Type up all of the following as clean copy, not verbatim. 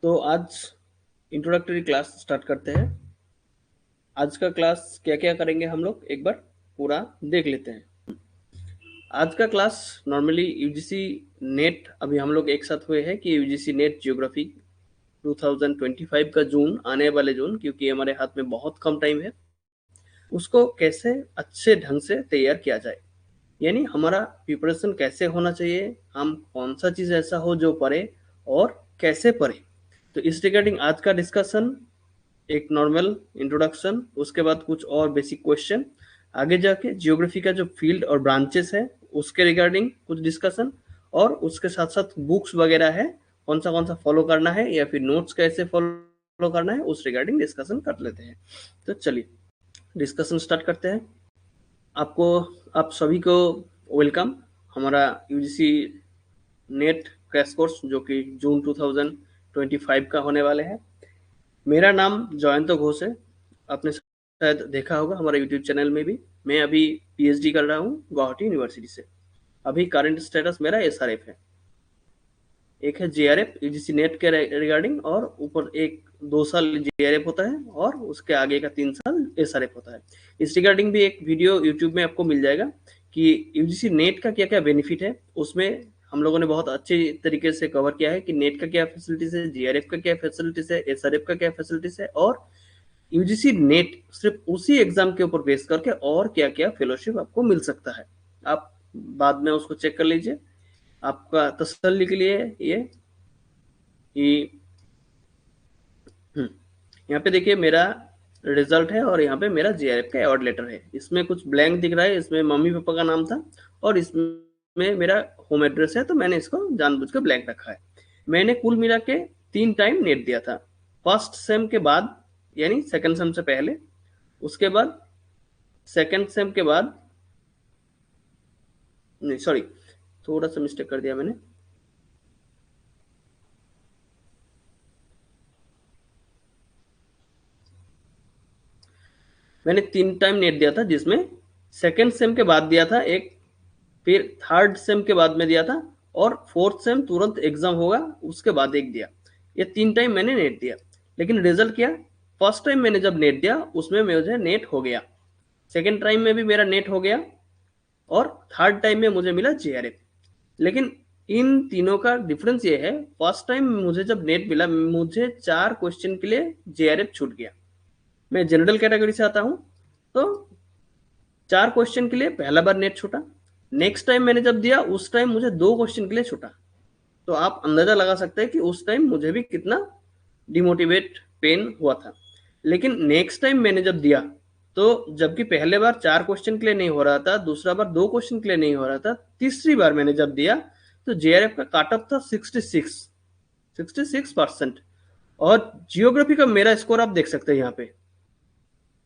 तो आज introductory class start करते हैं। आज का क्लास क्या क्या करेंगे हम लोग एक बार पूरा देख लेते हैं। आज का क्लास नॉर्मली यूजीसी नेट अभी हम लोग एक साथ हुए हैं कि यूजीसी नेट जियोग्राफी 2025 का जून, आने वाले जून, क्योंकि हमारे हाथ में बहुत कम टाइम है, उसको कैसे अच्छे ढंग से तैयार किया जाए, यानी हमारा प्रिपरेशन कैसे होना चाहिए, हम कौन सा चीज़ ऐसा हो जो पढ़े और कैसे पढ़े। तो इस रिगार्डिंग आज का डिस्कशन, एक नॉर्मल इंट्रोडक्शन, उसके बाद कुछ और बेसिक क्वेश्चन, आगे जाके जियोग्राफी का जो फील्ड और ब्रांचेस है उसके रिगार्डिंग कुछ डिस्कशन, और उसके साथ साथ बुक्स वगैरह है कौन सा फॉलो करना है या फिर नोट्स कैसे फॉलो करना है उस रिगार्डिंग डिस्कशन कर लेते हैं। तो चलिए डिस्कशन स्टार्ट करते हैं। आप सभी को वेलकम हमारा यूजीसी नेट क्रैश कोर्स जो कि जून 2025 का होने वाले हैं। मेरा नाम जयंत घोष है, आपने शायद देखा होगा हमारा यूट्यूब चैनल में भी। मैं अभी पीएचडी कर रहा हूँ गुवाहाटी यूनिवर्सिटी से। अभी करंट स्टेटस मेरा एसआरएफ है, एक है जेआरएफ यूजीसी नेट के रिगार्डिंग, और ऊपर एक 2 साल जेआरएफ होता है और उसके आगे का 3 साल एसआरएफ होता है। इस रिगार्डिंग भी एक वीडियो यूट्यूब में आपको मिल जाएगा कि यूजीसी नेट का क्या क्या बेनिफिट है। उसमें हम लोगों ने बहुत अच्छे तरीके से कवर किया है कि नेट का क्या फैसिलिटीज है, जेआरएफ का क्या फैसिलिटीज है, एसआरएफ का क्या फैसिलिटीज है, और यूजीसी नेट सिर्फ उसी एग्जाम के ऊपर बेस करके और क्या क्या फेलोशिप आपको मिल सकता है। आप बाद में उसको चेक कर लीजिए, आपका तसल्ली के लिए ये कि यहाँ पे देखिए मेरा रिजल्ट है और यहाँ पे मेरा जेआरएफ का अवार्ड लेटर है। इसमें कुछ ब्लैंक दिख रहा है, इसमें मम्मी पापा का नाम था और इसमें मेरा होम एड्रेस है, तो मैंने इसको जानबूझ कर ब्लैंक रखा है। मैंने कुल मिला के 3 टाइम नेट दिया था, फर्स्ट सेम के बाद यानी सेकंड सेम से पहले, उसके बाद सेकंड सेम के बाद, नहीं सॉरी थोड़ा सा मिस्टेक कर दिया मैंने, मैंने 3 टाइम नेट दिया था, जिसमें सेकेंड सेम के बाद दिया था एक, फिर थर्ड सेम के बाद में दिया था, और फोर्थ सेम तुरंत एग्जाम होगा उसके बाद एक दिया। ये 3 टाइम मैंने नेट दिया। लेकिन रिजल्ट क्या, फर्स्ट टाइम मैंने जब नेट दिया उसमें मुझे नेट हो गया, सेकेंड टाइम में भी मेरा नेट हो गया, और थर्ड टाइम में मुझे मिला जेआरएफ। लेकिन इन तीनों का डिफरेंस ये है, फर्स्ट टाइम मुझे जब नेट मिला मुझे 4 क्वेश्चन के लिए जेआरएफ छूट गया। मैं जनरल कैटेगरी से आता हूँ, तो 4 क्वेश्चन के लिए पहला बार नेट छूटा। नेक्स्ट टाइम मैंने जब दिया उस टाइम मुझे 2 क्वेश्चन के लिए छूटा। तो आप अंदाजा लगा सकते हैं कि उस टाइम मुझे भी कितना डिमोटिवेट पेन हुआ था। लेकिन नेक्स्ट टाइम मैंने जब दिया, तो जबकि पहले बार 4 क्वेश्चन के लिए नहीं हो रहा था, दूसरा बार 2 क्वेश्चन के लिए नहीं हो रहा था, तीसरी बार मैंने जब दिया तो जेआरएफ का काट ऑफ था 66%। और जियोग्राफी का मेरा स्कोर आप देख सकते हैं यहाँ पे,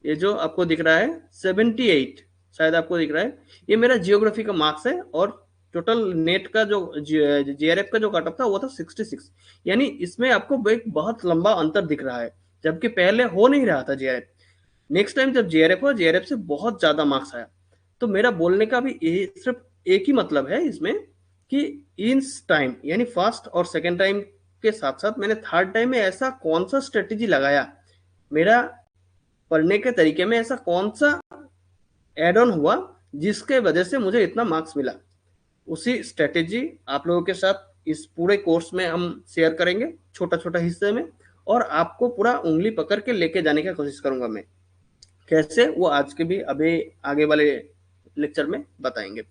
ये जो आपको दिख रहा है 78 शायद आपको दिख रहा है, ये मेरा जियोग्राफी का मार्क्स है। और टोटल नेट का जो जेआरएफ का जो कट ऑफ था वो था 66, यानी इसमें आपको एक बहुत लंबा अंतर दिख रहा है, जबकि पहले हो नहीं रहा था जेआरएफ। नेक्स्ट टाइम जब जेआरएफ हो, जेआरएफ से बहुत ज्यादा मार्क्स आया। तो मेरा बोलने का भी सिर्फ एक ही मतलब है इसमें कि इस टाइम यानी फर्स्ट और सेकेंड टाइम के साथ साथ मैंने थर्ड टाइम में ऐसा कौन सा स्ट्रेटेजी लगाया, मेरा पढ़ने के तरीके में ऐसा कौन सा एड ऑन हुआ जिसके वजह से मुझे इतना मार्क्स मिला। उसी स्ट्रेटेजी आप लोगों के साथ इस पूरे कोर्स में हम शेयर करेंगे, छोटा छोटा हिस्से में, और आपको पूरा उंगली पकड़ के लेके जाने की कोशिश करूंगा मैं। कैसे, वो आज के भी अभी आगे वाले लेक्चर में बताएंगे।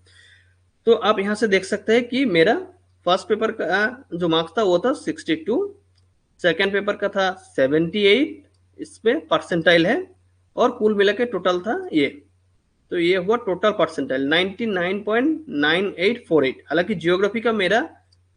तो आप यहाँ से देख सकते हैं कि मेरा फर्स्ट पेपर का जो मार्क्स था वो था 62, सेकेंड पेपर का था 78, इसमें परसेंटाइल है, और कुल मिला के टोटल था ये। तो ये हुआ टोटल परसेंटाइल 99.9848। हालांकि जियोग्राफी का मेरा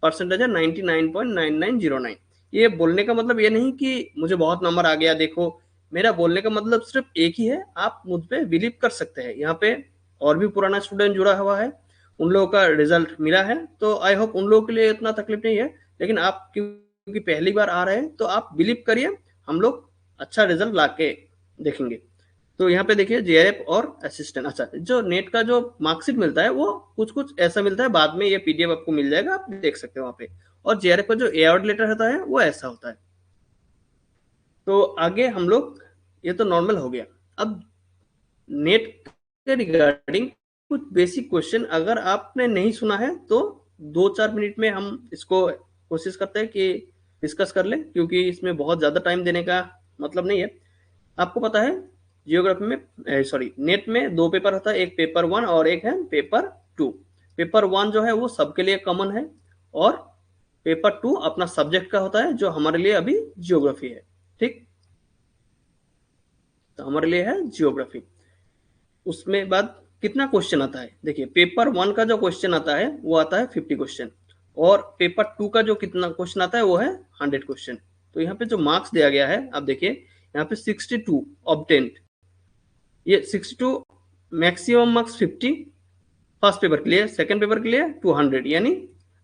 परसेंटेज है 99.9909। ये बोलने का मतलब ये नहीं कि मुझे बहुत नंबर आ गया, देखो मेरा बोलने का मतलब सिर्फ एक ही है, आप मुझ पे बिलीव कर सकते हैं। यहाँ पे और भी पुराना स्टूडेंट जुड़ा हुआ है, उन लोगों का रिजल्ट मिला है, तो आई होप उन लोगों के लिए इतना तकलीफ नहीं है। लेकिन आप क्योंकि पहली बार आ रहे हैं तो आप बिलीव करिए, हम लोग अच्छा रिजल्ट ला के देखेंगे। तो यहाँ पे देखिए जेआरएफ और असिस्टेंट, अच्छा जो नेट का जो मार्कशीट मिलता है वो कुछ कुछ ऐसा मिलता है, बाद में ये पीडीएफ आपको मिल जाएगा, आप देख सकते हो वहाँ पे। और जेआरएफ का जो अवार्ड लेटर होता है वो ऐसा होता है। तो आगे हम लोग, ये तो नॉर्मल हो गया। अब नेट के रिगार्डिंग कुछ बेसिक क्वेश्चन अगर आपने नहीं सुना है तो 2-4 मिनट में हम इसको कोशिश करते हैं कि डिस्कस कर लें, क्योंकि इसमें बहुत ज़्यादा टाइम देने का मतलब नहीं है। आपको पता है जियोग्राफी में, सॉरी, नेट में 2 पेपर होता है, एक पेपर 1 और एक है पेपर 2। पेपर 1 जो है वो सबके लिए कॉमन है, और पेपर 2 अपना सब्जेक्ट का होता है, जो हमारे लिए अभी जियोग्राफी है। ठीक, तो हमारे लिए है जियोग्राफी। उसमें बाद कितना क्वेश्चन आता है, देखिए पेपर 1 का जो क्वेश्चन आता है वो आता है 50 क्वेश्चन, और पेपर 2 का जो कितना क्वेश्चन आता है वो है 100 क्वेश्चन। तो यहाँ पे जो मार्क्स दिया गया है, आप देखिए यहाँ पे 62 ऑब्टेन्ड, ये 62, मैक्सिमम मार्क्स 50 फर्स्ट पेपर के लिए, सेकंड पेपर के लिए 200। यानी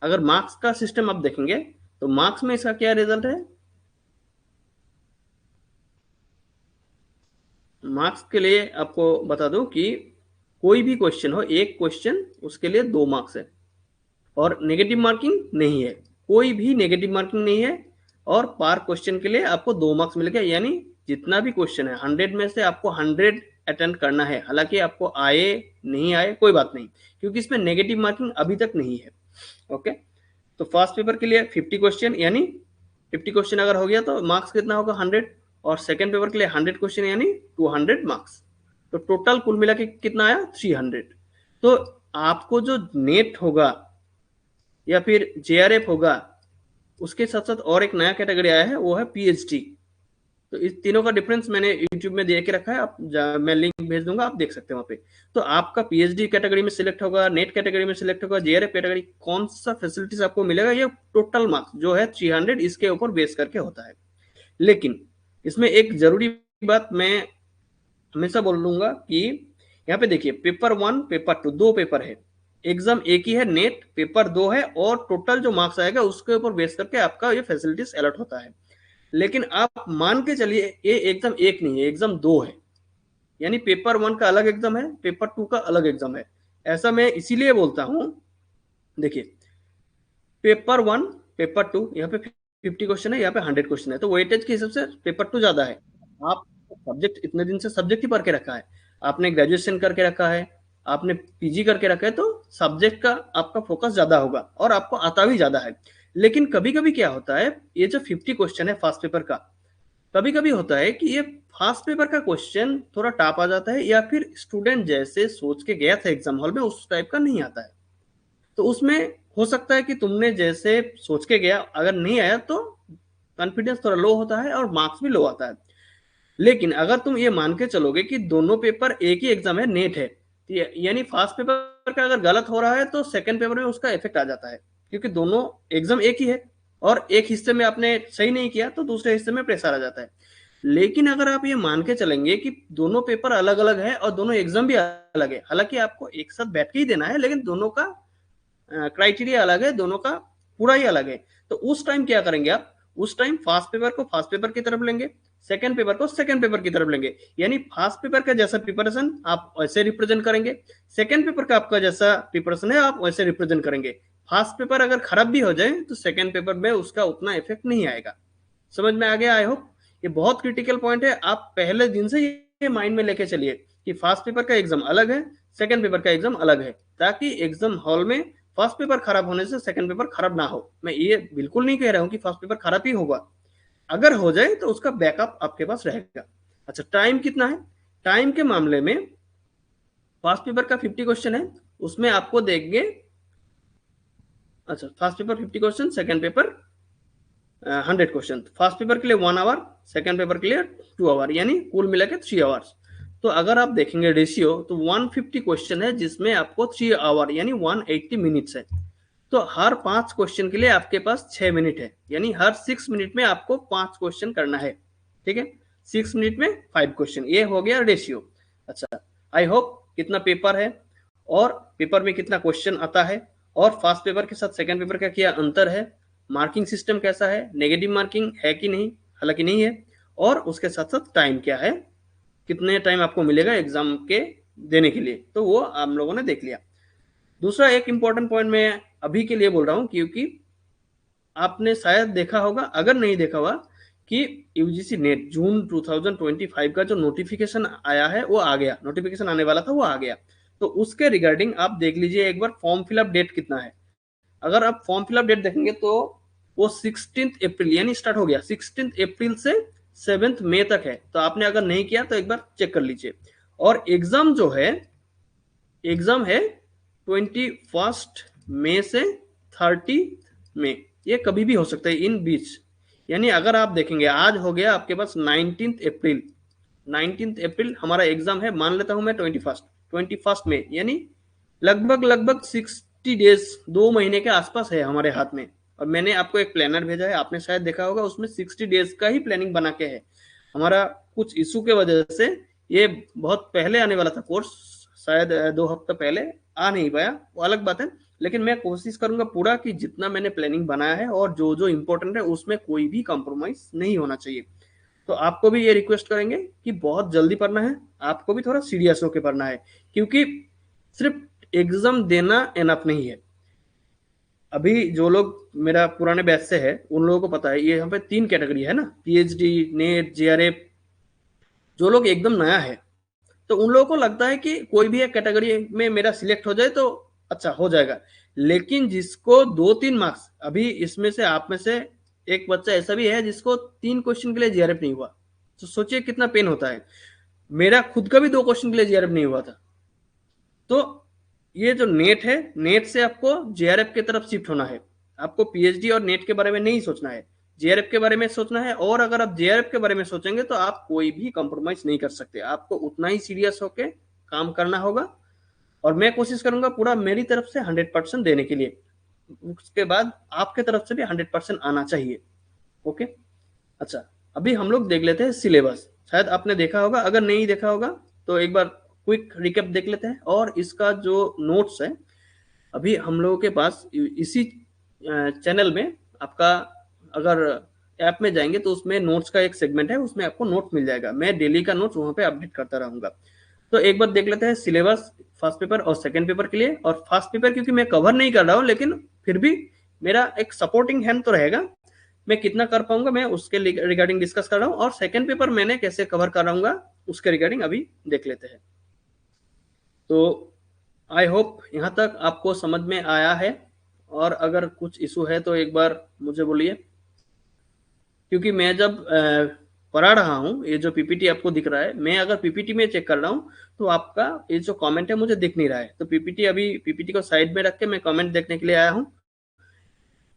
अगर मार्क्स का सिस्टम आप देखेंगे तो मार्क्स में इसका क्या रिजल्ट है, मार्क्स के लिए आपको बता दूं कि कोई भी क्वेश्चन हो, एक क्वेश्चन उसके लिए 2 मार्क्स है, और नेगेटिव मार्किंग नहीं है, कोई भी नेगेटिव मार्किंग नहीं है। और पर क्वेश्चन के लिए आपको 2 मार्क्स मिलेगा, यानी जितना भी क्वेश्चन है 100 में से आपको 100 अटेंड करना है। हालांकि आपको आए नहीं आए कोई बात नहीं, क्योंकि इसमें नेगेटिव मार्किंग अभी तक नहीं है। ओके, तो फर्स्ट पेपर के लिए 50 क्वेश्चन, यानी 50 क्वेश्चन अगर हो गया तो मार्क्स कितना होगा 100, और सेकेंड पेपर के लिए 100 क्वेश्चन यानी 200 मार्क्स। तो टोटल कुल मिला के कितना आया 300। तो आपको जो नेट होगा या फिर जेआरएफ होगा, उसके साथ साथ और एक नया कैटेगरी आया है, वो है पीएचडी। तो इस तीनों का डिफरेंस मैंने यूट्यूब में दे के रखा है, आप मैं लिंक भेज दूंगा, आप देख सकते हैं वहाँ पे। तो आपका पीएचडी कैटेगरी में सिलेक्ट होगा, नेट कैटेगरी में सिलेक्ट होगा, जेआरएफ कैटेगरी, कौन सा फैसिलिटीज आपको मिलेगा, ये टोटल मार्क्स जो है 300 इसके ऊपर बेस करके होता है। लेकिन इसमें एक जरूरी बात मैं हमेशा बोल लूंगा कि यहाँ पे देखिए पेपर 1 पेपर 2 दो पेपर है, एग्जाम एक ही है, नेट पेपर 2 है, और टोटल जो मार्क्स आएगा उसके ऊपर बेस करके आपका ये फैसिलिटीज अलॉट होता है। लेकिन आप मान के चलिए ये एग्जाम एक नहीं है, एग्जाम 2 है, यानी पेपर 1 का अलग एग्जाम है, पेपर 2 का अलग एग्जाम है। ऐसा मैं इसीलिए बोलता हूं, देखिए पेपर 1 पेपर 2 यहाँ पे 50 क्वेश्चन है, यहाँ पे 100 क्वेश्चन है, तो वेटेज के हिसाब से पेपर 2 ज्यादा है। आप सब्जेक्ट इतने दिन से सब्जेक्ट ही पढ़ के रखा है, आपने ग्रेजुएशन करके रखा है, आपने पीजी करके रखा है, तो सब्जेक्ट का आपका फोकस ज्यादा होगा और आपको आता भी ज्यादा है। लेकिन कभी कभी क्या होता है, ये जो 50 क्वेश्चन है फर्स्ट पेपर का, कभी कभी होता है कि ये फर्स्ट पेपर का क्वेश्चन थोड़ा टफ आ जाता है, या फिर स्टूडेंट जैसे सोच के गया था एग्जाम हॉल में उस टाइप का नहीं आता है। तो उसमें हो सकता है कि तुमने जैसे सोच के गया, अगर नहीं आया तो कॉन्फिडेंस थोड़ा लो होता है और मार्क्स भी लो आता है। लेकिन अगर तुम ये मान के चलोगे कि दोनों पेपर एक ही एग्जाम है, नेट है, तो यानी फर्स्ट पेपर का अगर गलत हो रहा है तो सेकंड पेपर में उसका इफेक्ट आ जाता है, क्योंकि दोनों एग्जाम एक ही है, और एक हिस्से में आपने सही नहीं किया तो दूसरे हिस्से में प्रेशर आ जाता है। लेकिन अगर आप ये मान के चलेंगे कि दोनों पेपर अलग अलग है और दोनों एग्जाम भी अलग है, हालांकि आपको एक साथ बैठ के ही देना है, लेकिन दोनों का क्राइटेरिया अलग है, दोनों का पूरा ही अलग है। तो उस टाइम क्या करेंगे आप, उस टाइम फर्स्ट पेपर को फर्स्ट पेपर की तरफ लेंगे, सेकंड पेपर को सेकंड पेपर की तरफ लेंगे। यानी फर्स्ट पेपर का जैसा प्रिपरेशन आप वैसे रिप्रेजेंट करेंगे, सेकंड पेपर का आपका जैसा प्रिपरेशन है आप वैसे रिप्रेजेंट करेंगे। फर्स्ट पेपर अगर खराब भी हो जाए तो सेकंड पेपर में उसका उतना इफेक्ट नहीं आएगा। समझ में आ गया आई होप। ये बहुत क्रिटिकल पॉइंट है, आप पहले दिन से ये माइंड में लेके चलिए कि फर्स्ट पेपर का एग्जाम अलग है, सेकंड पेपर का एग्जाम अलग है, ताकि एग्जाम हॉल में फर्स्ट पेपर खराब होने से सेकंड पेपर खराब ना हो। मैं ये बिल्कुल नहीं कह रहा हूं कि फर्स्ट पेपर खराब ही होगा, अगर हो जाए तो उसका बैकअप आपके पास रहेगा। अच्छा, टाइम कितना है, टाइम के मामले में फर्स्ट पेपर का 50 क्वेश्चन है, उसमें आपको देंगे, अच्छा first paper 50 question, second paper 100 question. First paper के लिए 1 आवर, सेकंड पेपर के लिए 2 आवर, यानी कुल मिला के 3 आवर्स। तो अगर आप देखेंगे रेशियो तो 150 क्वेश्चन है जिसमें आपको 3 आवर यानी 180 मिनट्स है। तो हर 5 क्वेश्चन के लिए आपके पास 6 मिनट है, यानी हर 6 मिनट में आपको 5 क्वेश्चन करना है। ठीक है, 6 मिनट में 5 क्वेश्चन, ये हो गया रेशियो। अच्छा, आई होप कितना पेपर है और पेपर में कितना क्वेश्चन आता है, और फर्स्ट पेपर के साथ सेकंड पेपर का क्या अंतर है, मार्किंग सिस्टम कैसा है, नेगेटिव मार्किंग है कि नहीं, हालांकि नहीं है, और उसके साथ साथ टाइम क्या है, कितने टाइम आपको मिलेगा एग्जाम के देने के लिए, तो वो हम लोगों ने देख लिया। दूसरा एक इंपॉर्टेंट पॉइंट मैं अभी के लिए बोल रहा हूं, क्योंकि आपने शायद देखा होगा, अगर नहीं देखा हुआ, कि यूजीसी नेट जून 2025 का जो नोटिफिकेशन आया है वो आ गया, नोटिफिकेशन आने वाला था वो आ गया। तो उसके रिगार्डिंग आप देख लीजिए एक बार फॉर्म फिलअप डेट कितना है। अगर आप फॉर्म फिलअप डेट देखेंगे तो वो 16 अप्रैल यानी स्टार्ट हो गया, 16 अप्रैल से 7 मई तक है। तो आपने अगर नहीं किया तो एक बार चेक कर लीजिए। और एग्जाम जो है, एग्जाम है 21 मई से 30 मई, ये कभी भी हो सकता है इन बीच। यानी अगर आप देखेंगे आज हो गया आपके पास 19 अप्रैल, 19 अप्रैल हमारा एग्जाम है, मान लेता हूं मैं 21 मई, यानी लगभग लगभग 60 डेज, 2 महीने के आसपास है हमारे हाथ में। और मैंने आपको एक प्लानर भेजा है, आपने शायद देखा होगा, उसमें 60 डेज का ही प्लानिंग बना के है। हमारा कुछ इशू के वजह से ये बहुत पहले आने वाला था कोर्स, शायद 2 हफ्ता पहले आ नहीं पाया, वो अलग बात है। लेकिन मैं कोशिश करूंगा पूरा कि जितना मैंने प्लानिंग बनाया है और जो जो इम्पोर्टेंट है उसमें कोई भी कॉम्प्रोमाइज नहीं होना चाहिए। तो आपको भी ये रिक्वेस्ट करेंगे कि बहुत जल्दी पढ़ना है, आपको भी थोड़ा सीरियस होकर पढ़ना है, क्योंकि सिर्फ एग्जाम देना एनफ नहीं है। अभी जो लोग मेरा पुराने बैच से है उन लोगों को पता है ये यहाँ पे 3 कैटेगरी है ना, पीएचडी, नेट, जेआरएफ। जो लोग एकदम नया है तो उन लोगों को लगता है कि कोई भी एक कैटेगरी में मेरा सिलेक्ट हो जाए तो अच्छा हो जाएगा। लेकिन जिसको 2-3 मार्क्स, अभी इसमें से आप में से एक बच्चा ऐसा भी है जिसको 3 क्वेश्चन के लिए जेआरएफ नहीं हुआ, तो सोचिए कितना पेन होता है। मेरा खुद का भी 2 क्वेश्चन के लिए जेआरएफ नहीं हुआ था। तो ये जो नेट है, नेट से आपको जेआरएफ की तरफ शिफ्ट होना है। आपको पीएचडी और नेट के बारे में नहीं सोचना है, जेआरएफ के बारे में सोचना है। और अगर आप जेआरएफ के बारे में सोचेंगे तो आप कोई भी कॉम्प्रोमाइज नहीं कर सकते, आपको उतना ही सीरियस होके काम करना होगा। और मैं कोशिश करूंगा पूरा मेरी तरफ से 100% देने के लिए, उसके बाद आपके तरफ से भी 100% आना चाहिए। ओके, अच्छा, अभी हम लोग देख लेते हैं सिलेबस। शायद आपने देखा होगा, अगर नहीं देखा होगा तो एक बार क्विक रिकैप देख लेते हैं। और इसका जो नोट्स है अभी हम लोगों के पास इसी चैनल में, आपका अगर ऐप में जाएंगे तो उसमें नोट्स का एक सेगमेंट है, उसमें आपको नोट्स मिल जाएगा। मैं डेली का नोट्स वहां पे अपडेट करता रहूंगा। तो एक बार देख लेते हैं सिलेबस फर्स्ट पेपर और सेकंड पेपर के लिए। और फर्स्ट पेपर क्योंकि मैं कवर नहीं कर रहा हूँ, लेकिन फिर भी मेरा एक सपोर्टिंग हैंड तो रहेगा, मैं कितना कर पाऊंगा मैं उसके रिगार्डिंग डिस्कस कर रहा हूँ। और सेकंड पेपर मैंने कैसे कवर कर रहा हूँ उसके रिगार्डिंग अभी देख लेते हैं। तो आई होप यहाँ तक आपको समझ में आया है। और अगर कुछ इशू है तो एक बार मुझे बोलिए, क्योंकि मैं जब पढ़ा रहा हूँ, ये जो पीपीटी आपको दिख रहा है, मैं अगर पीपीटी में चेक कर रहा हूँ तो आपका ये जो कमेंट है मुझे दिख नहीं रहा है। तो पीपीटी, अभी पीपीटी को साइड में रख के मैं कमेंट देखने के लिए आया हूँ।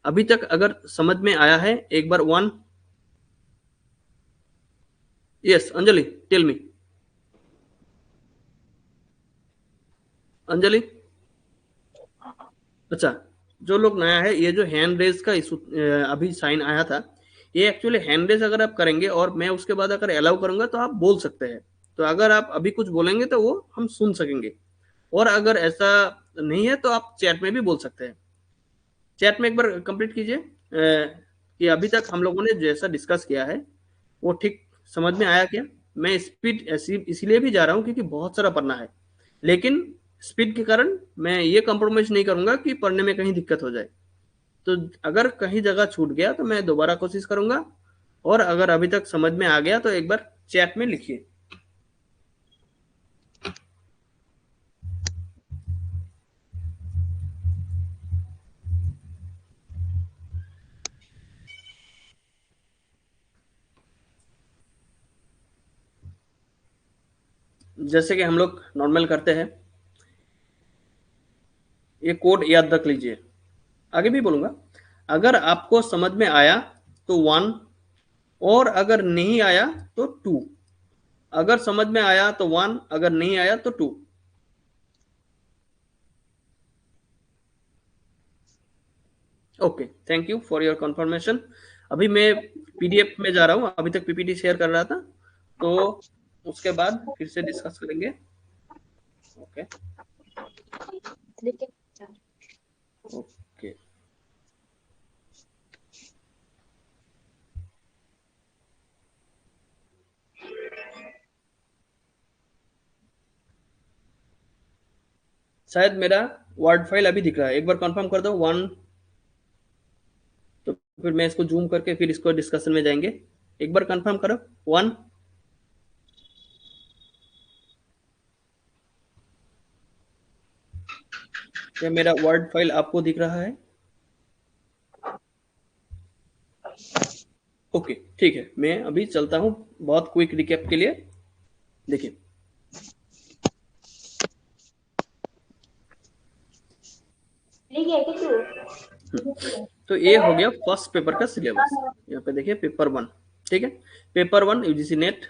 अभी तक अगर समझ में आया है एक बार one, yes Anjali, tell me. Anjali, अच्छा, जो लोग नया है, ये जो हैंड रेज का इशू अभी साइन आया था, ये एक्चुअली हैंड रेज अगर आप करेंगे और मैं उसके बाद अगर अलाउ करूंगा तो आप बोल सकते हैं। तो अगर आप अभी कुछ बोलेंगे तो वो हम सुन सकेंगे। और अगर ऐसा नहीं है तो आप चैट में भी बोल सकते हैं। चैट में एक बार कंप्लीट कीजिए कि अभी तक हम लोगों ने जैसा डिस्कस किया है वो ठीक समझ में आया क्या। मैं स्पीड ऐसी इसीलिए भी जा रहा हूँ क्योंकि बहुत सारा पढ़ना है, लेकिन स्पीड के कारण मैं ये कॉम्प्रोमाइज नहीं करूंगा कि पढ़ने में कहीं दिक्कत हो जाए। तो अगर कहीं जगह छूट गया तो मैं दोबारा कोशिश करूंगा। और अगर अभी तक समझ में आ गया तो एक बार चैट में लिखिए। जैसे कि हम लोग नॉर्मल करते हैं, ये कोड याद रख लीजिए, आगे भी बोलूंगा। अगर आपको समझ में आया तो 1, और अगर नहीं आया तो 2। अगर समझ में आया तो 1, अगर नहीं आया तो 2। Okay, thank you for your confirmation. अभी मैं पीडीएफ में जा रहा हूँ, अभी तक पीपीटी शेयर कर रहा था, तो उसके बाद फिर से डिस्कस करेंगे। ओके ओके, शायद मेरा वर्ड फाइल अभी दिख रहा है, एक बार कंफर्म कर दो 1। तो फिर मैं इसको जूम करके फिर इसको डिस्कशन में जाएंगे। एक बार कंफर्म करो। 1। क्या मेरा वर्ड फाइल आपको दिख रहा है? ओके, ठीक है, मैं अभी चलता हूँ बहुत क्विक रिकैप के लिए। देखिए, तो ये हो गया फर्स्ट पेपर का सिलेबस। यहाँ पे देखिए पेपर 1, ठीक है। पेपर 1 यूजीसी नेट,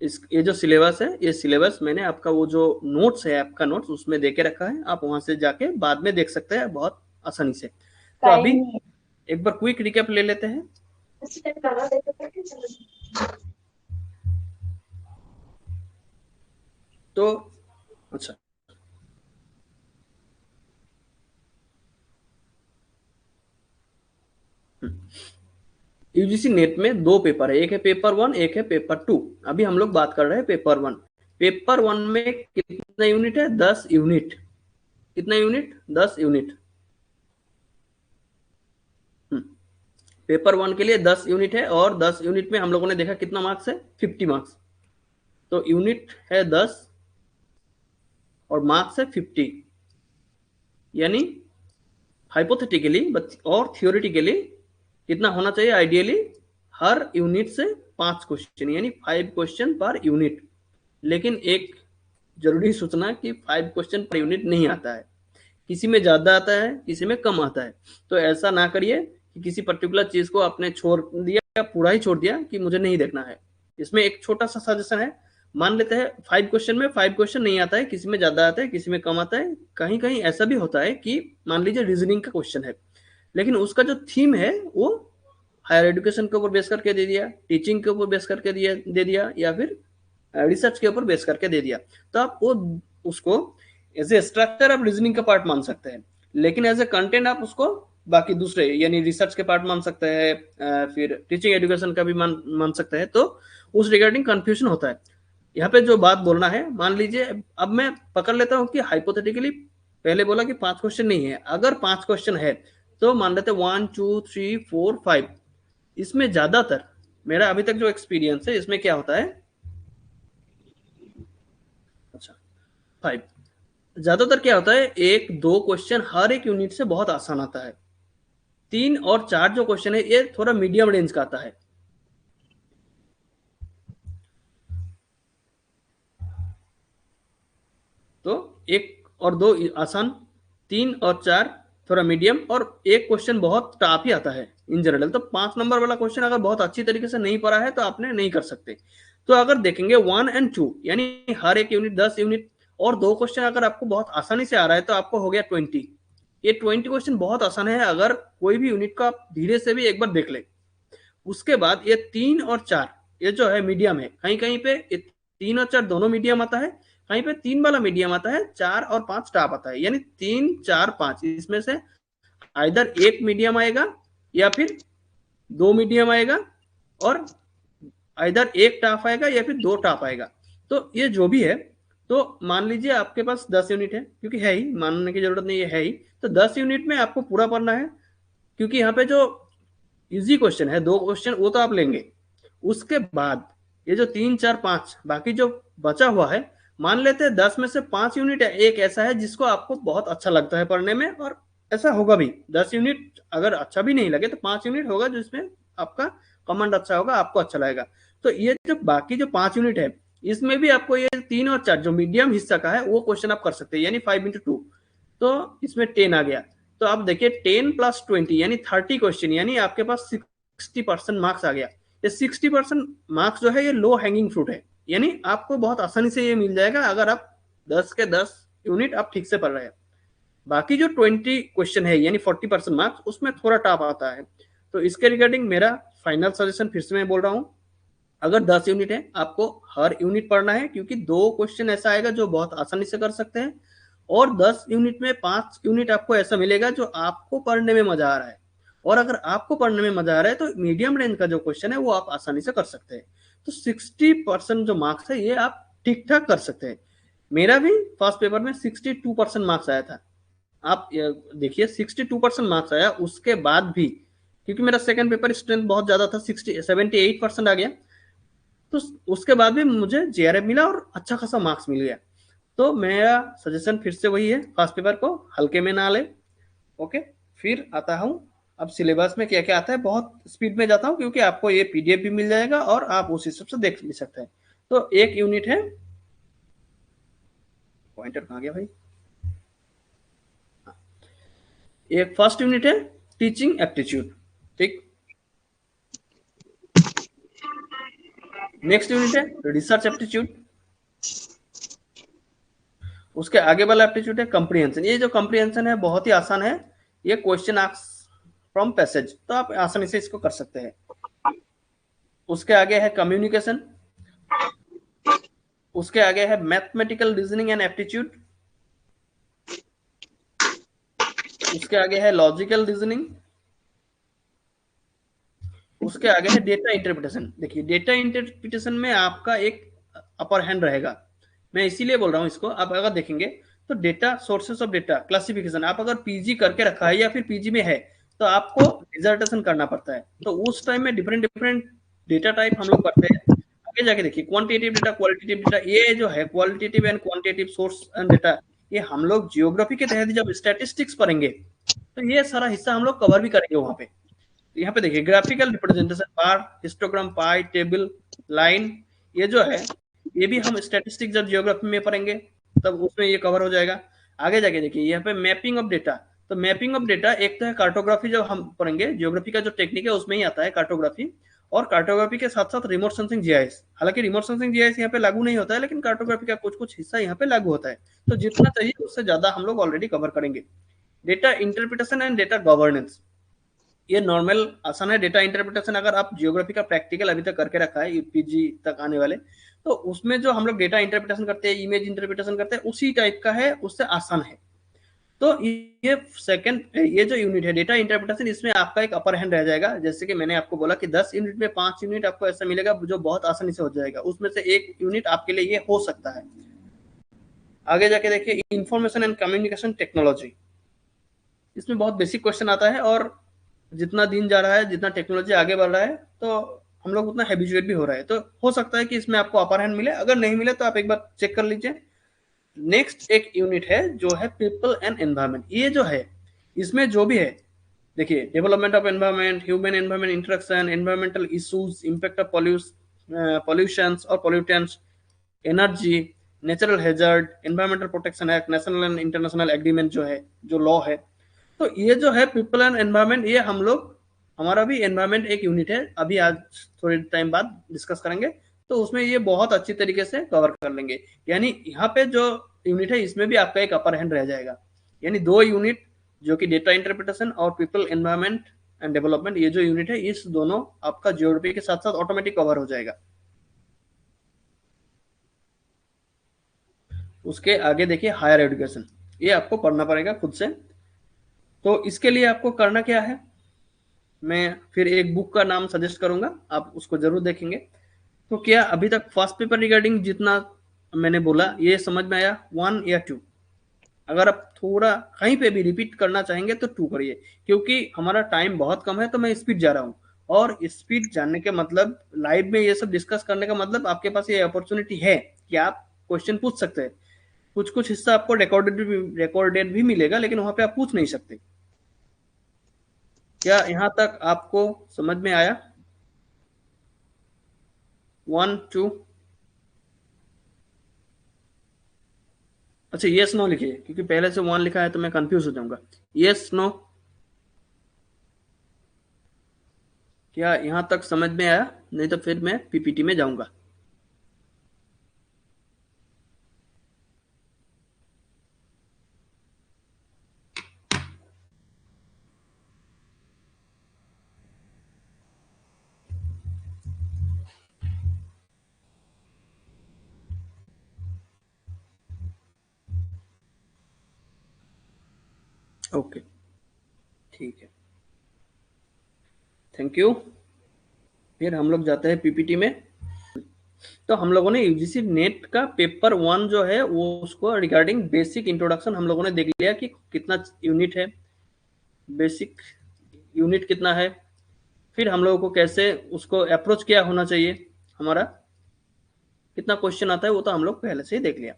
इस ये जो सिलेबस है, ये सिलेबस मैंने आपका वो जो नोट्स है, आपका नोट्स उसमें दे के रखा है, आप वहां से जाके बाद में देख सकते हैं बहुत आसानी से। तो अभी एक बार क्विक रिकैप ले लेते हैं। तो अच्छा, यूजीसी नेट में दो पेपर है, एक है पेपर 1, एक है पेपर 2। अभी हम लोग बात कर रहे हैं पेपर 1। पेपर 1 में कितना यूनिट है? 10 यूनिट। कितना यूनिट? 10 यूनिट। पेपर 1 के लिए 10 यूनिट है, और 10 यूनिट में हम लोगों ने देखा कितना मार्क्स है? 50 मार्क्स। तो यूनिट है 10 और मार्क्स है 50, यानी हाइपोथेटिकली और थियोरिटिकली कितना होना चाहिए? आइडियली हर यूनिट से 5 क्वेश्चन, यानी 5 क्वेश्चन पर यूनिट। लेकिन एक जरूरी सूचना कि 5 क्वेश्चन पर यूनिट नहीं आता है, किसी में ज्यादा आता है, किसी में कम आता है। तो ऐसा ना करिए कि किसी पर्टिकुलर चीज को आपने छोड़ दिया या पूरा ही छोड़ दिया कि मुझे नहीं देखना है। इसमें एक छोटा सा सजेशन है, मान लेते हैं 5 क्वेश्चन में 5 क्वेश्चन नहीं आता है, किसी में ज्यादा आता है, किसी में कम आता है। कहीं कहीं ऐसा भी होता है कि मान लीजिए रीजनिंग का क्वेश्चन है, लेकिन उसका जो थीम है वो हायर एजुकेशन के ऊपर बेस करके दे दिया, टीचिंग के ऊपर बेस करके दे दिया, या फिर रिसर्च के ऊपर बेस करके दे दिया। तो आप वो उसको एज ए स्ट्रक्चर आप रीजनिंग का पार्ट मान सकते हैं, लेकिन एज ए कंटेंट आप उसको बाकी दूसरे यानी रिसर्च के पार्ट मान सकते हैं, फिर टीचिंग एजुकेशन का भी मान सकते हैं। तो उस रिगार्डिंग कंफ्यूजन होता है। यहाँ पे जो बात बोलना है, मान लीजिए अब मैं पकड़ लेता हूँ कि हाइपोथेटिकली पहले बोला कि 5 क्वेश्चन नहीं है, अगर 5 क्वेश्चन है तो मान लेते 1 2 3 4 5। इसमें ज्यादातर मेरा अभी तक जो एक्सपीरियंस है इसमें क्या होता है? अच्छा, 5। ज्यादातर क्या होता है, 1 2 क्वेश्चन हर एक यूनिट से बहुत आसान आता है। 3 और 4 जो क्वेश्चन है ये थोड़ा मीडियम रेंज का आता है। तो 1 और 2 आसान, 3 और 4 थोड़ा मीडियम, और एक क्वेश्चन बहुत टफ ही आता है इन जनरल। तो 5 नंबर वाला क्वेश्चन अगर बहुत अच्छी तरीके से नहीं पढ़ा है तो आपने नहीं कर सकते। तो अगर देखेंगे 1 और 2 यानी हर एक यूनिट 10 यूनिट, और 2 क्वेश्चन अगर आपको बहुत आसानी से आ रहा है तो आपको हो गया 20। ये 20 क्वेश्चन बहुत आसान है, अगर कोई भी यूनिट को आप धीरे से भी एक बार देख ले। उसके बाद ये 3 और 4 ये जो है मीडियम है, कहीं कहीं पे 3 और 4 दोनों मीडियम आता है, कहीं पे 3 वाला मीडियम आता है, 4 और 5 टॉप आता है। यानी 3 4 5 इसमें से आइदर एक मीडियम आएगा या फिर 2 मीडियम आएगा, और आइदर एक टॉप आएगा या फिर 2 टॉप आएगा। तो ये जो भी है, तो मान लीजिए आपके पास 10 यूनिट है, क्योंकि है ही, मानने की जरूरत नहीं है ही। तो 10 यूनिट में आपको पूरा पढ़ना है, क्योंकि यहाँ पे जो इजी क्वेश्चन है 2 क्वेश्चन वो तो आप लेंगे। उसके बाद ये जो 3 4 5 बाकी जो बचा हुआ है, मान लेते हैं 10 में से 5 यूनिट एक ऐसा है जिसको आपको बहुत अच्छा लगता है पढ़ने में, और ऐसा होगा भी। 10 यूनिट अगर अच्छा भी नहीं लगे तो 5 यूनिट होगा जिसमें आपका कमांड अच्छा होगा, आपको अच्छा लगेगा। तो ये जो बाकी जो 5 यूनिट है, इसमें भी आपको ये 3 और 4 जो मीडियम हिस्सा का है वो क्वेश्चन आप कर सकते हैं, यानी 5 into 2। तो इसमें 10 आ गया। तो आप देखिए 10 + 20 यानी 30 क्वेश्चन, यानी आपके पास 60% मार्क्स आ गया। ये 60% मार्क्स जो है ये लो हैंगिंग फ्रूट है, यानी आपको बहुत आसानी से ये मिल जाएगा अगर आप 10 के 10 यूनिट आप ठीक से पढ़ रहे हैं। बाकी जो 20 क्वेश्चन है यानी 40% मार्क्स, उसमें थोड़ा टफ आता है। तो इसके रिगार्डिंग मेरा फाइनल सजेशन फिर से मैं बोल रहा हूँ, अगर 10 यूनिट है आपको हर यूनिट पढ़ना है, क्योंकि 2 क्वेश्चन ऐसा आएगा जो बहुत आसानी से कर सकते हैं, और 10 यूनिट में 5 यूनिट आपको ऐसा मिलेगा जो आपको पढ़ने में मजा आ रहा है। और अगर आपको पढ़ने में मजा आ रहा है तो मीडियम रेंज का जो क्वेश्चन है वो आप आसानी से कर सकते हैं। तो 60% जो मार्क्स है ये आप ठीक ठाक कर सकते हैं। मेरा भी फर्स्ट पेपर में 62% मार्क्स आया था। आप देखिए 62% मार्क्स आया, उसके बाद भी क्योंकि मेरा सेकंड पेपर स्ट्रेंथ बहुत ज़्यादा था, 78% आ गया। तो उसके बाद भी मुझे जेआरएफ मिला और अच्छा खासा मार्क्स मिल गया। तो मेरा सजेशन फिर से वही है, फर्स्ट पेपर को हल्के में ना ले। ओके, फिर आता हूँ अब सिलेबस में क्या क्या आता है। बहुत स्पीड में जाता हूँ क्योंकि आपको ये पीडीएफ भी मिल जाएगा और आप उस हिसाब से देख भी सकते हैं। तो एक यूनिट है, पॉइंटर कहाँ गया भाई, एक फर्स्ट यूनिट है टीचिंग एप्टीट्यूड, ठीक। नेक्स्ट यूनिट है रिसर्च एप्टीट्यूड। उसके आगे वाला एप्टीट्यूड है कंप्रीहेंशन। ये जो कंप्रीहेंशन है बहुत ही आसान है, ये क्वेश्चन आस्क फ्रॉम पैसेज, तो आप आसानी से इसको कर सकते हैं। उसके आगे है कम्युनिकेशन। उसके आगे है मैथमेटिकल रीजनिंग एंड एप्टीट्यूड। उसके आगे है लॉजिकल रीजनिंग। उसके आगे है डेटा इंटरप्रिटेशन। देखिए डेटा इंटरप्रिटेशन में आपका एक अपर हैंड रहेगा, मैं इसीलिए बोल रहा हूँ इसको। आप अगर देखेंगे तो data sources of data classification, आप अगर पीजी करके रखा है या फिर पीजी में है तो आपको डिसर्टेशन करना पड़ता है। तो उस टाइम में डिफरेंट डिफरेंट डेटा टाइप हम लोग करते हैं। आगे जाके देखिए क्वांटिटेटिव डेटा, क्वालिटेटिव डेटा, ये जो है qualitative and quantitative source and data, ये हम लोग जियोग्राफी के तहत जब स्टैटिस्टिक्स पढ़ेंगे तो ये सारा हिस्सा हम लोग कवर भी करेंगे वहां पे। यहाँ पे देखिए ग्राफिकल रिप्रेजेंटेशन, बार, हिस्टोग्राम, पाई, टेबल, लाइन, ये जो है ये भी हम स्टैटिस्टिक्स जब जियोग्राफी में पढ़ेंगे तब उसमें ये कवर हो जाएगा। आगे जाके देखिए यहाँ पे मैपिंग ऑफ डेटा। तो मैपिंग ऑफ डेटा एक तो है कार्टोग्राफी, जब हम पढ़ेंगे जियोग्राफी का जो टेक्निक है उसमें ही आता है कार्टोग्राफी। और कार्टोग्राफी के साथ साथ रिमोट सेंसिंग जीआईएस, हालांकि रिमोट सेंसिंग जीआईएस यहाँ पे लागू नहीं होता है लेकिन कार्टोग्राफी का कुछ कुछ हिस्सा यहाँ पे लागू होता है। तो जितना चाहिए उससे ज्यादा हम लोग ऑलरेडी कवर करेंगे। Data interpretation and data governance, ये नॉर्मल आसान है। डेटा इंटरप्रिटेशन अगर आप जियोग्राफी का प्रैक्टिकल अभी तक करके रखा है यूपीजी तक आने वाले, तो उसमें जो हम लोग डेटा इंटरप्रिटेशन करते हैं, इमेज इंटरप्रिटेशन करते हैं, उसी टाइप का है, उससे आसान है। तो ये सेकंड, ये जो यूनिट है डेटा इंटरप्रिटेशन, इसमें आपका एक अपर हैंड रह जाएगा। जैसे कि मैंने आपको बोला कि 10 यूनिट में 5 यूनिट आपको ऐसा मिलेगा जो बहुत आसानी से हो जाएगा, उसमें से एक यूनिट आपके लिए ये हो सकता है। आगे जाके देखिए इंफॉर्मेशन एंड कम्युनिकेशन टेक्नोलॉजी, इसमें बहुत बेसिक क्वेश्चन आता है और जितना दिन जा रहा है, जितना टेक्नोलॉजी आगे बढ़ रहा है, तो हम लोग उतना हैबिचुएट भी हो रहा है। तो हो सकता है कि इसमें आपको अपर हैंड मिले, अगर नहीं मिले तो आप एक बार चेक कर लीजिए। नेक्स्ट एक यूनिट है जो है पीपल एंड एनवायरमेंट। ये जो है इसमें जो भी है, देखिए development of environment, human environment interaction, environmental issues, impact of pollutions और pollutants, energy, natural hazard, environmental protection act, national and international agreement जो है, जो लॉ है। तो ये जो है पीपल एंड एनवायरमेंट, ये हम लोग, हमारा भी एनवायरमेंट एक यूनिट है, अभी आज थोड़े टाइम बाद डिस्कस करेंगे, तो उसमें ये बहुत अच्छी तरीके से कवर कर लेंगे। यानी यहाँ पे जो यूनिट है इसमें भी आपका एक अपर हैंड रह जाएगा। यानी 2 यूनिट जो कि डेटा इंटरप्रिटेशन और पीपल एनवायरमेंट एंड डेवलपमेंट, ये जो यूनिट है इस दोनों आपका जियोग्राफी के साथ साथ ऑटोमेटिक कवर हो जाएगा। उसके आगे देखिए हायर एजुकेशन, ये आपको पढ़ना पड़ेगा खुद से। तो इसके लिए आपको करना क्या है, मैं फिर एक बुक का नाम सजेस्ट करूंगा, आप उसको जरूर देखेंगे। तो क्या अभी तक फर्स्ट पेपर रिगार्डिंग जितना मैंने बोला ये समझ में आया, 1 या 2? अगर आप थोड़ा कहीं पे भी रिपीट करना चाहेंगे तो 2 करिए, क्योंकि हमारा टाइम बहुत कम है तो मैं स्पीड जा रहा हूँ। और स्पीड जानने के मतलब, लाइव में ये सब डिस्कस करने का मतलब, आपके पास ये अपॉर्चुनिटी है कि आप क्वेश्चन पूछ सकते हैं। कुछ कुछ हिस्सा आपको रिकॉर्डेड भी मिलेगा लेकिन वहां पे आप पूछ नहीं सकते। क्या यहाँ तक आपको समझ में आया? 1 2? अच्छा यस नो लिखिए, क्योंकि पहले से 1 लिखा है तो मैं कंफ्यूज हो जाऊंगा। Yes no? क्या यहाँ तक समझ में आया? नहीं तो फिर मैं पीपीटी में जाऊंगा। ओके, ठीक है, थैंक यू। फिर हम लोग जाते हैं पीपीटी में। तो हम लोगों ने यूजीसी नेट का पेपर 1 जो है वो, उसको रिगार्डिंग बेसिक इंट्रोडक्शन हम लोगों ने देख लिया कि कितना यूनिट है, बेसिक यूनिट कितना है, फिर हम लोगों को कैसे उसको अप्रोच क्या होना चाहिए, हमारा कितना क्वेश्चन आता है वो तो हम लोग पहले से ही देख लिया।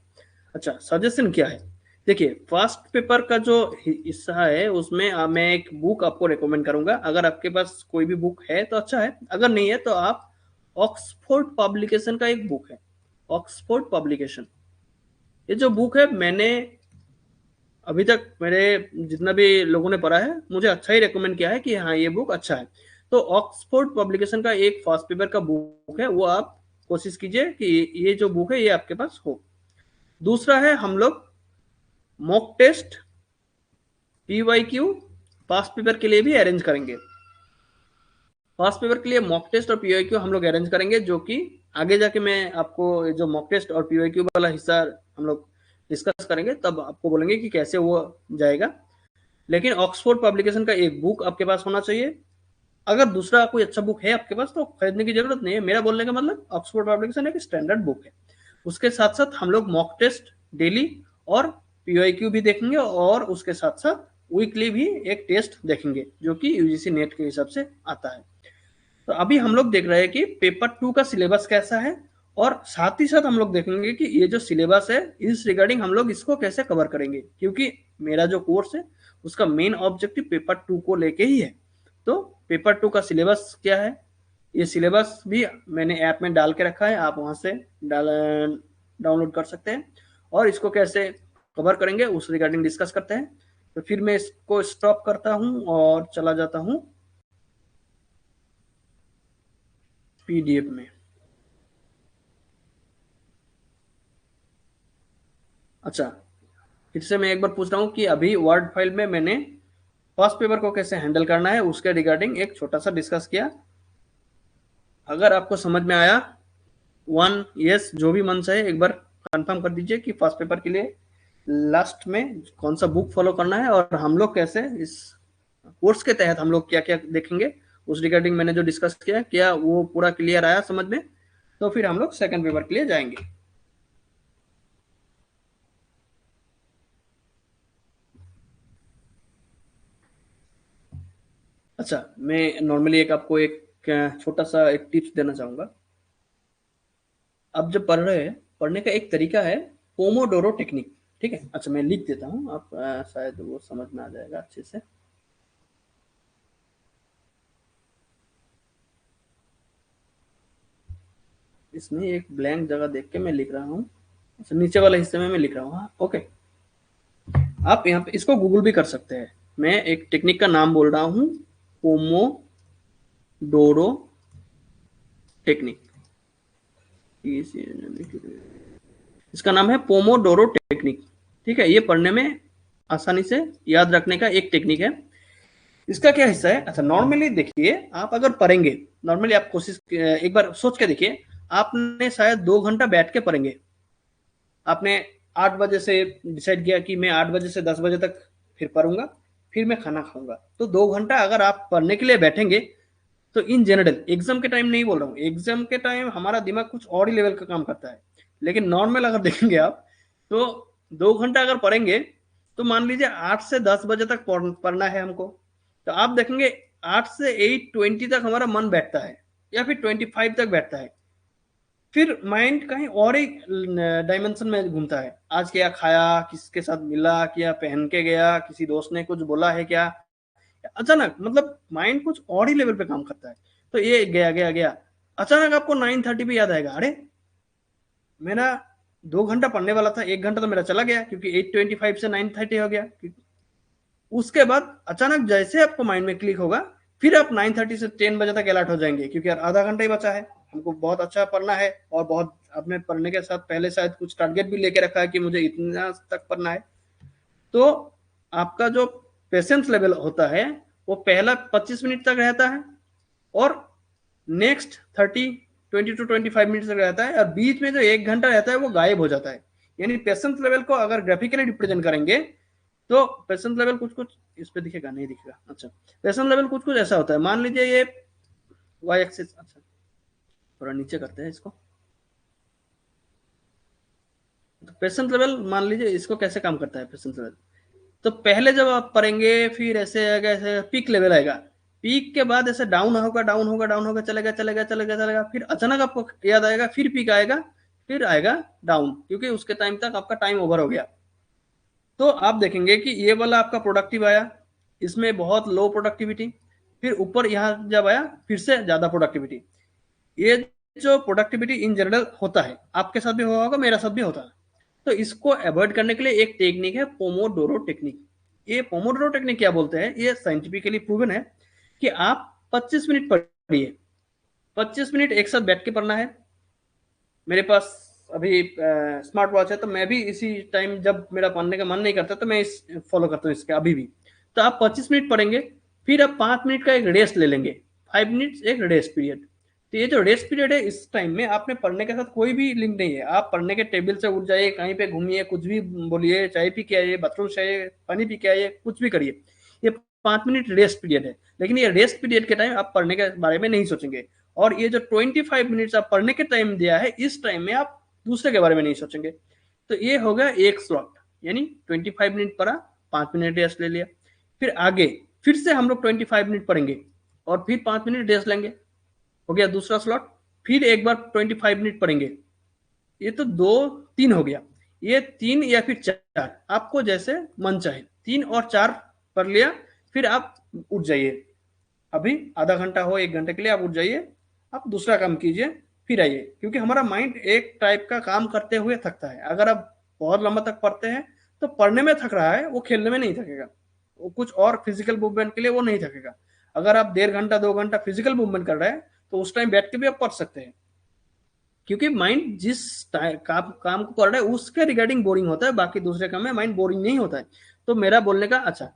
अच्छा, सजेशन क्या है? देखिए, फर्स्ट पेपर का जो हिस्सा है उसमें मैं एक बुक आपको रेकमेंड करूंगा। अगर आपके पास कोई भी बुक है तो अच्छा है, अगर नहीं है तो आप ऑक्सफोर्ड पब्लिकेशन का एक बुक है, ऑक्सफोर्ड पब्लिकेशन। ये जो बुक है, मैंने अभी तक मेरे जितना भी लोगों ने पढ़ा है मुझे अच्छा ही रेकमेंड किया है कि हाँ ये बुक अच्छा है। तो ऑक्सफोर्ड पब्लिकेशन का एक फर्स्ट पेपर का बुक है, वो आप कोशिश कीजिए कि ये जो बुक है ये आपके पास हो। दूसरा है, हम लोग mock test, PYQ past paper के लिए भी अरेंज करेंगे। पास्ट पेपर के लिए मॉक टेस्ट और पीवाईक्यू हम लोग अरेंज करेंगे, जो कि आगे जाके मैं आपको जो मॉक टेस्ट और पीवाईक्यू वाला हिस्सा हम लोग डिस्कस करेंगे तब आपको बोलेंगे कि कैसे वो जाएगा। लेकिन ऑक्सफोर्ड पब्लिकेशन का एक बुक आपके पास होना चाहिए। अगर दूसरा कोई अच्छा बुक है आपके पास तो खरीदने की जरूरत नहीं है। मेरा बोलने का मतलब ऑक्सफोर्ड पब्लिकेशन एक स्टैंडर्ड बुक है। उसके साथ साथ हम लोग मॉक टेस्ट डेली और पीवाईक्यू भी देखेंगे, और उसके साथ साथ वीकली भी एक टेस्ट देखेंगे जो कि यूजीसी नेट के हिसाब से आता है। तो अभी हम लोग देख रहे हैं कि पेपर 2 का सिलेबस कैसा है, और साथ ही साथ हम लोग देखेंगे कि ये जो सिलेबस है इस रिगार्डिंग हम लोग इसको कैसे कवर करेंगे, क्योंकि मेरा जो कोर्स है उसका मेन ऑब्जेक्टिव पेपर 2 को लेके ही है। तो पेपर 2 का सिलेबस क्या है, ये सिलेबस भी मैंने ऐप में डाल के रखा है, आप वहां से डाउनलोड कर सकते हैं, और इसको कैसे कवर करेंगे उस रिगार्डिंग डिस्कस करते हैं। तो फिर मैं इसको स्टॉप करता हूं और चला जाता हूं पीडीएफ में। अच्छा, फिर से मैं एक बार पूछ रहा हूँ कि अभी वर्ड फाइल में मैंने फर्स्ट पेपर को कैसे हैंडल करना है उसके रिगार्डिंग एक छोटा सा डिस्कस किया। अगर आपको समझ में आया, वन यस जो भी मन से है एक बार कंफर्म कर दीजिए कि फर्स्ट पेपर के लिए लास्ट में कौन सा बुक फॉलो करना है, और हम लोग कैसे इस कोर्स के तहत हम लोग क्या क्या देखेंगे उस रिगार्डिंग मैंने जो डिस्कस किया, क्या वो पूरा क्लियर आया समझ में? तो फिर हम लोग सेकंड पेपर के लिए जाएंगे। अच्छा, मैं नॉर्मली एक आपको एक छोटा सा एक टिप्स देना चाहूंगा। आप जब पढ़ रहे हैं, पढ़ने का एक तरीका है पोमोडोरो टेक्निक। ठीक है, अच्छा मैं लिख देता हूँ, आप शायद वो समझ में आ जाएगा अच्छे से। इसमें एक ब्लैंक जगह देख के मैं लिख रहा हूँ। अच्छा, नीचे वाले हिस्से में मैं लिख रहा हूँ, हाँ ओके। आप यहाँ पे इसको गूगल भी कर सकते हैं। मैं एक टेक्निक का नाम बोल रहा हूँ, पोमोडोरो टेक्निक। इसका नाम है पोमोडोरो टेक्निक। ठीक है, ये पढ़ने में आसानी से याद रखने का एक टेक्निक है। इसका क्या हिस्सा है? अच्छा, नॉर्मली देखिए, आप अगर पढ़ेंगे, नॉर्मली आप कोशिश एक बार सोच के देखिए, आपने शायद 2 घंटा बैठ के पढ़ेंगे। आपने 8 बजे से डिसाइड किया कि मैं 8 बजे से 10 बजे तक फिर पढ़ूंगा, फिर मैं खाना खाऊंगा। तो 2 घंटा अगर आप पढ़ने के लिए बैठेंगे, तो इन जनरल एग्जाम के टाइम नहीं बोल रहा हूँ, एग्जाम के टाइम हमारा दिमाग कुछ और ही लेवल का काम करता है। लेकिन नॉर्मल अगर देखेंगे आप, तो 2 घंटा अगर पढ़ेंगे, तो मान लीजिए 8 से 10 बजे तक पढ़ना है हमको, तो आप देखेंगे 8 से 8:20 तक हमारा मन बैठता है, या फिर 25 तक बैठता है। फिर माइंड कहीं और ही डायमेंशन में घूमता है। आज क्या खाया, किसके साथ मिला, क्या पहन के गया, किसी दोस्त ने कुछ बोला है क्या, अचानक मतलब माइंड कुछ और ही लेवल पे काम करता है। तो ये गया गया गया, अचानक आपको 9:30 पे याद आएगा, अरे मेरा 2 घंटा पढ़ने वाला था, 1 घंटा तो मेरा चला गया, क्योंकि 8:25 से 9:30 हो गया। उसके बाद अचानक जैसे आपको माइंड में क्लिक होगा, फिर आप 9:30 से 10 बजे तक अलर्ट हो जाएंगे, क्योंकि यार आधा घंटा ही बचा है, हमको बहुत अच्छा पढ़ना है, और बहुत अपने पढ़ने के साथ पहले शायद कुछ टारगेट भी लेके रखा है कि मुझे इतना तक पढ़ना है। तो आपका जो पेशेंस लेवल होता है वो पहला 25 मिनट तक रहता है, और नेक्स्ट 30 20 to 25 मिनट तक रहता है, और बीच में जो 1 घंटा रहता है वो गायब हो जाता है। यानी पेशेंस लेवल को अगर ग्राफिकली रिप्रेजेंट करेंगे, तो पेशेंस लेवल कुछ कुछ इस पे दिखेगा, नहीं दिखेगा। अच्छा, पेशेंस लेवल कुछ कुछ ऐसा होता है, मान लीजिए ये वाई एक्सिस। अच्छा, थोड़ा नीचे करते हैं इसको। तो पेशेंस लेवल मान लीजिए इसको कैसे काम करता है पेशेंस लेवल। तो पहले जब आप पढ़ेंगे, फिर ऐसे आएगा, ऐसे पीक लेवल आएगा, पीक के बाद ऐसे डाउन होगा, डाउन होगा, डाउन होगा, चलेगा चलेगा चलेगा चलेगा, फिर अचानक आपको याद आएगा, फिर पीक आएगा, फिर आएगा डाउन, क्योंकि उसके टाइम तक आपका टाइम ओवर हो गया। तो आप देखेंगे कि ये वाला आपका प्रोडक्टिव आया, इसमें बहुत लो प्रोडक्टिविटी, फिर ऊपर यहाँ जब आया फिर से ज्यादा प्रोडक्टिविटी। ये जो प्रोडक्टिविटी इन जनरल होता है, आपके साथ भी हुआ होगा, मेरा साथ भी होता है। तो इसको अवॉइड करने के लिए एक टेक्निक है पोमोडोरो टेक्निक। ये पोमोडोरो टेक्निक क्या बोलते हैं, ये साइंटिफिकली प्रूवन है कि आप 25 मिनट पढ़िए, 25 मिनट एक साथ बैठ के पढ़ना है। मेरे पास अभी स्मार्ट वॉच है, तो मैं भी इसी टाइम जब मेरा पढ़ने का मन नहीं करता तो मैं इस फॉलो करता हूँ इसके अभी भी। तो आप 25 मिनट पढ़ेंगे, फिर आप 5 मिनट का एक रेस्ट ले लेंगे, 5 मिनट्स एक रेस्ट पीरियड। तो ये जो रेस्ट पीरियड है, इस टाइम में आपने पढ़ने के साथ कोई भी लिंक नहीं है, आप पढ़ने के टेबल से उठ जाइए, कहीं पे घूमिए, कुछ भी बोलिए, चाय पी के आइए, बाथरूम से आइए, पानी पी के आइए, कुछ भी करिए। ये 5 मिनट रेस्ट पीरियड है, लेकिन ये रेस्ट पीरियड के टाइम आप पढ़ने के बारे में नहीं सोचेंगे। और ये जो 25 मिनट्स आप पढ़ने के टाइम दिया है, इस टाइम में आप दूसरे के बारे में नहीं सोचेंगे। तो ये हो गया एक स्लॉट, यानी 25 मिनट पढ़ा, 5 मिनट रेस्ट ले लिया, फिर आगे फिर से हम लोग 25 मिनट पढ़ेंगे और फिर 5 मिनट रेस्ट लेंगे, हो गया दूसरा स्लॉट। फिर एक बार 25 मिनट पढ़ेंगे, ये तो 2 3 हो गया। ये 3 या फिर 4, आपको जैसे मन चाहे 3 और 4 पढ़ लिया, फिर आप उठ जाइए, अभी आधा घंटा हो 1 घंटे के लिए आप उठ जाइए, आप दूसरा काम कीजिए, फिर आइए। क्योंकि हमारा माइंड एक टाइप का काम करते हुए थकता है। अगर आप बहुत लंबा तक पढ़ते हैं तो पढ़ने में थक रहा है, वो खेलने में नहीं थकेगा, वो कुछ और फिजिकल मूवमेंट के लिए वो नहीं थकेगा। अगर आप 1.5 घंटा 2 घंटा फिजिकल मूवमेंट कर रहे हैं तो उस टाइम बैठ के भी आप पढ़ सकते हैं, क्योंकि माइंड जिस काम को कर रहा है उसके रिगार्डिंग बोरिंग होता है, बाकी दूसरे काम में माइंड बोरिंग नहीं होता है। तो मेरा बोलने का अच्छा,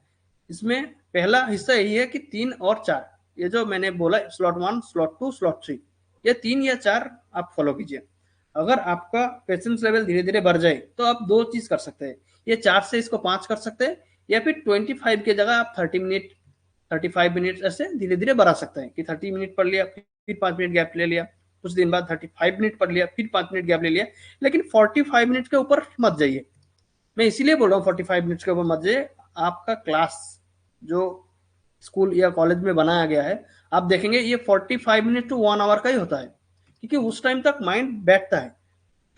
इसमें पहला हिस्सा यही है कि 3 और 4, ये जो मैंने बोला स्लॉट 1 स्लॉट 2 स्लॉट 3, ये 3 या 4 आप फॉलो कीजिए। अगर आपका पेशेंस लेवल धीरे धीरे बढ़ जाए तो आप 2 चीज कर सकते हैं, ये 4 से इसको 5 कर सकते हैं, या फिर 25 की जगह आप 30 मिनट 35 मिनट ऐसे धीरे धीरे बढ़ा सकते हैं कि 30 मिनट पढ़ लिया, फिर 5 मिनट गैप ले लिया, कुछ दिन बाद 35 मिनट पढ़ लिया, फिर 5 मिनट गैप ले लिया। लेकिन 45 मिनट के ऊपर मत जाइए, मैं इसीलिए बोल रहा हूँ 45 मिनट्स के ऊपर मत जाइए। आपका क्लास जो स्कूल या कॉलेज में बनाया गया है, आप देखेंगे ये 45 मिनट टू 1 आवर का ही होता है, क्योंकि उस टाइम तक माइंड बैठता है।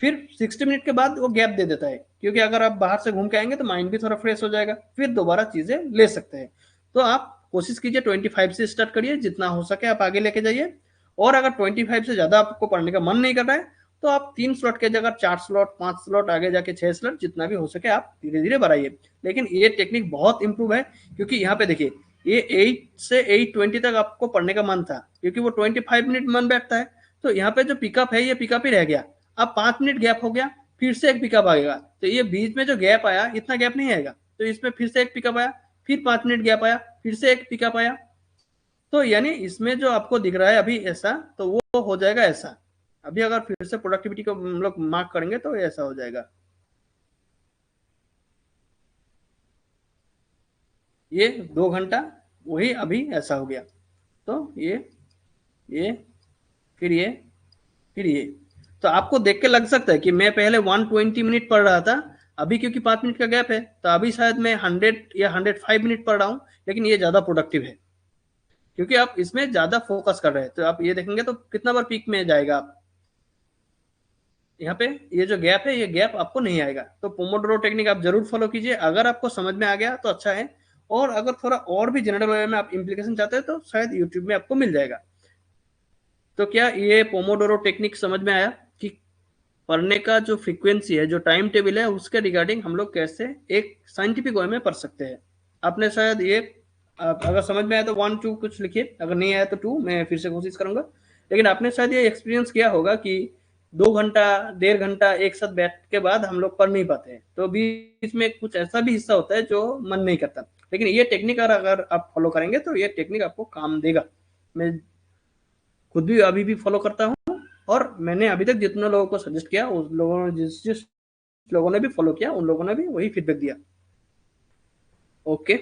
फिर 60 मिनट के बाद वो गैप दे देता है, क्योंकि अगर आप बाहर से घूम के आएंगे तो माइंड भी थोड़ा फ्रेश हो जाएगा, फिर दोबारा चीजें ले सकते हैं। तो आप कोशिश कीजिए 25 से स्टार्ट करिए, जितना हो सके आप आगे लेके जाइए। और अगर 25 से ज्यादा आपको पढ़ने का मन नहीं कर रहा है तो आप 3 स्लॉट की जगह 4 स्लॉट 5 स्लॉट आगे जाके 6 स्लॉट, जितना भी हो सके आप धीरे धीरे बढ़ाइए। लेकिन ये टेक्निक बहुत इंप्रूव है, क्योंकि यहाँ पे देखिए ये 8 से 8:20 तक आपको पढ़ने का मन था, क्योंकि वो 25 मिनट मन बैठता है। तो यहाँ पे जो पिकअप है ये पिकअप ही रह गया, अब 5 मिनट गैप हो गया, फिर से एक पिकअप आएगा, तो ये बीच में जो गैप आया इतना गैप नहीं आएगा, तो इसमें फिर से एक पिकअप आया, फिर 5 मिनट गैप आया, फिर से एक पिकअप आया। तो यानी इसमें जो आपको दिख रहा है अभी ऐसा, तो वो हो जाएगा ऐसा। अभी अगर फिर से प्रोडक्टिविटी को हम लोग मार्क करेंगे तो ऐसा हो जाएगा, ये 2 घंटा, वही अभी ऐसा हो गया। तो ये फिर ये फिर ये। तो आपको देख के लग सकता है कि मैं पहले 120 मिनट पढ़ रहा था, अभी क्योंकि 5 मिनट का गैप है तो अभी शायद मैं 100 या 105 मिनट पढ़ रहा हूँ, लेकिन ये ज्यादा प्रोडक्टिव है, क्योंकि आप इसमें ज्यादा फोकस कर रहे हैं। तो आप ये देखेंगे तो कितना बार पीक में जाएगा आप, यहाँ पे ये जो गैप है ये गैप आपको नहीं आएगा। तो पोमोडोरो टेक्निक आप जरूर फॉलो कीजिए, अगर आपको समझ में आ गया तो अच्छा है, और अगर थोड़ा और भी जनरल वे में आप इम्प्लीकेशन चाहते हैं तो शायद यूट्यूब में आपको मिल जाएगा। तो क्या ये पोमोडोरो टेक्निक समझ में आया कि पढ़ने का जो फ्रीक्वेंसी है, जो टाइम टेबल है, उसके रिगार्डिंग हम लोग कैसे एक साइंटिफिक वे में पढ़ सकते हैं। आपने शायद ये अगर समझ में आया तो 1 2 कुछ लिखिए, अगर नहीं आया तो 2 मैं फिर से कोशिश करूंगा। लेकिन आपने शायद ये एक्सपीरियंस किया होगा कि 2 घंटा 1.5 घंटा एक साथ बैठ के बाद हम लोग पढ़ नहीं पाते हैं, तो बीच में कुछ ऐसा भी हिस्सा होता है जो मन नहीं करता। लेकिन ये टेक्निक अगर आप फॉलो करेंगे तो ये टेक्निक आपको काम देगा। मैं खुद भी अभी भी फॉलो करता हूँ, और मैंने अभी तक जितने लोगों को सजेस्ट किया उस लोगों ने जिस जिस लोगों ने भी फॉलो किया उन लोगों ने भी वही फीडबैक दिया। ओके।